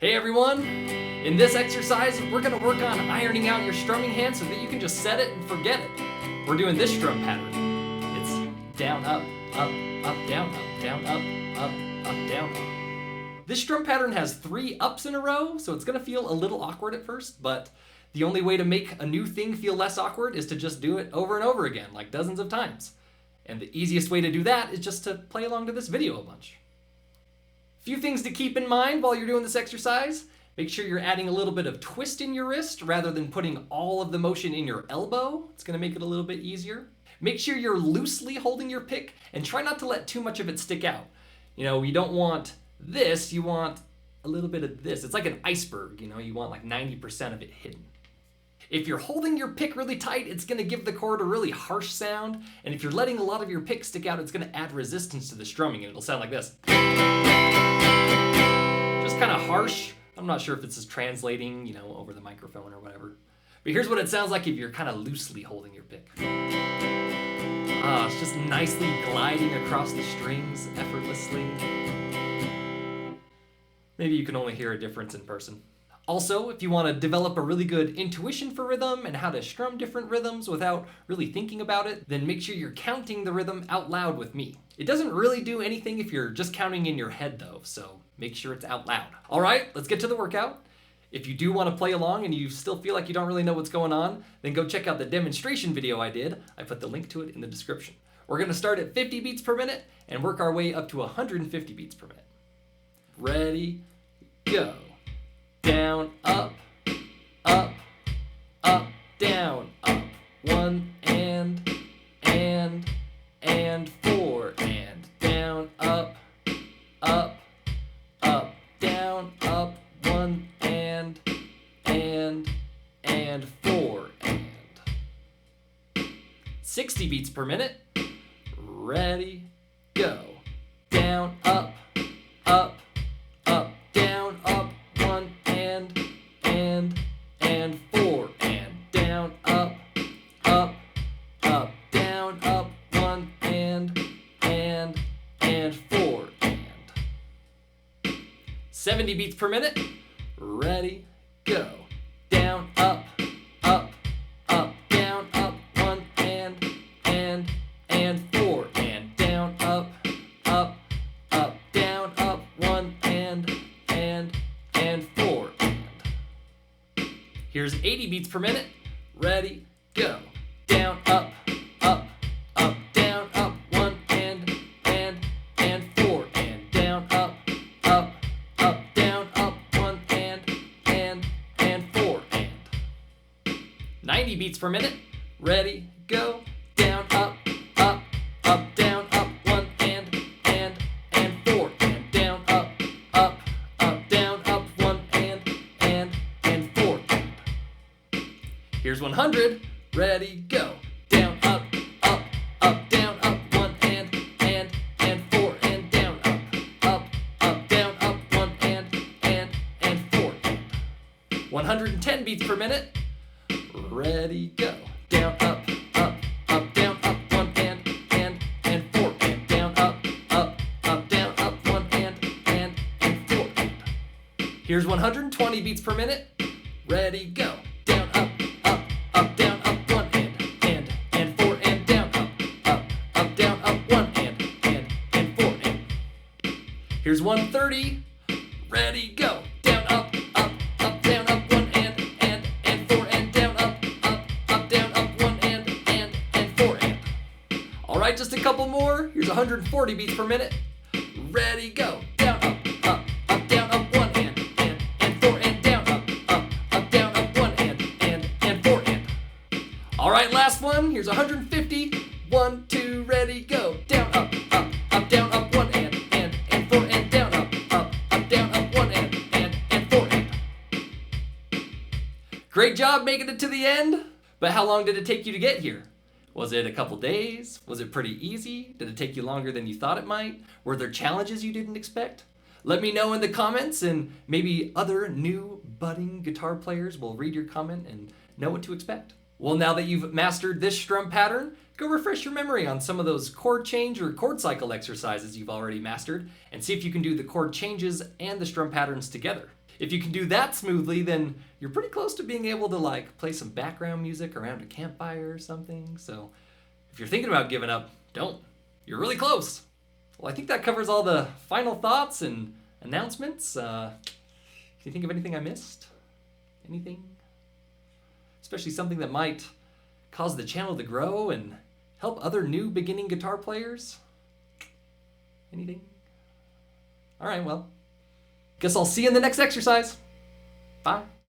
Hey everyone! In this exercise, we're going to work on ironing out your strumming hand so that you can just set it and forget it. We're doing this strum pattern. It's down, up, down, up, down, up. This strum pattern has 3 ups in a row, so it's going to feel a little awkward at first, but the only way to make a new thing feel less awkward is to just do it over and over again, like dozens of times. And the easiest way to do that is just to play along to this video a bunch. Few things to keep in mind while you're doing this exercise. Make sure you're adding a little bit of twist in your wrist rather than putting all of the motion in your elbow. It's going to make it a little bit easier. Make sure you're loosely holding your pick and try not to let too much of it stick out. You don't want this, you want a little bit of this. It's like an iceberg, you want like 90% of it hidden. If you're holding your pick really tight, it's going to give the chord a really harsh sound. And if you're letting a lot of your pick stick out, it's going to add resistance to the strumming and it'll sound like this. Just kind of harsh. I'm not sure if this is translating, over the microphone or whatever. But here's what it sounds like if you're kind of loosely holding your pick. It's just nicely gliding across the strings effortlessly. Maybe you can only hear a difference in person. Also, if you want to develop a really good intuition for rhythm and how to strum different rhythms without really thinking about it, then make sure you're counting the rhythm out loud with me. It doesn't really do anything if you're just counting in your head though, so make sure it's out loud. All right, let's get to the workout. If you do want to play along and you still feel like you don't really know what's going on, then go check out the demonstration video I did. I put the link to it in the description. We're going to start at 50 beats per minute and work our way up to 150 beats per minute. Ready, go. Down, up, down, up. 1 and 4 and down, up, down, up. 1 and 4 and 60 beats per minute. Ready, go. Down, up, down, up. 1 and 4 and down, up, down, up. 1 and 4 and 70 beats per minute. Ready, go. Down, up, down, up. 1 and 4 and down, up, down, up. 1 and 4 and. Here's 80 beats per minute. Ready, go. Down, up, down, up. 1 and 4 and down, up, down, up. 1 and 4 and. 90 beats per minute. Ready, go. Down, up, down, up. 1 and 4 and down, up, down, up. 1 and 4 and. Here's 100. Ready, go. Down, up, down, up. 1 and 4 and down, up, down, up. 1 and 4 and. 110 beats per minute. Ready, go. Down, up, down, up. 1 and 4 and down, up, down, up. 1 and 4 and. Here's 120 beats per minute. Ready, go. Down, up, down, up. 1 and 4 and down, up, down, up. 1 and 4 and. Here's 130. Ready, go. Down, up, down, up. 1 and 4 and down, up, down, up. 1 and 4 and. All right, just a couple more. Here's 140 beats per minute. Ready, go. Down, up, down, up. 1 and 4 and down, up, down, up. 1 and 4 and. All right, last one. Here's 150. 1, 2, ready, go. Down, up, down, up. 1 and 4 and down, up, down, up. 1 and 4 and. Great job making it to the end. But how long did it take you to get here? Was it a couple days? Was it pretty easy? Did it take you longer than you thought it might? Were there challenges you didn't expect? Let me know in the comments, and maybe other new budding guitar players will read your comment and know what to expect. Well, now that you've mastered this strum pattern, go refresh your memory on some of those chord change or chord cycle exercises you've already mastered and see if you can do the chord changes and the strum patterns together. If you can do that smoothly, then you're pretty close to being able to like play some background music around a campfire or something. So if you're thinking about giving up, don't. You're really close. Well, I think that covers all the final thoughts and announcements. Can you think of anything I missed? Anything? Especially something that might cause the channel to grow and help other new beginning guitar players? Anything? All right, well, guess I'll see you in the next exercise. Bye.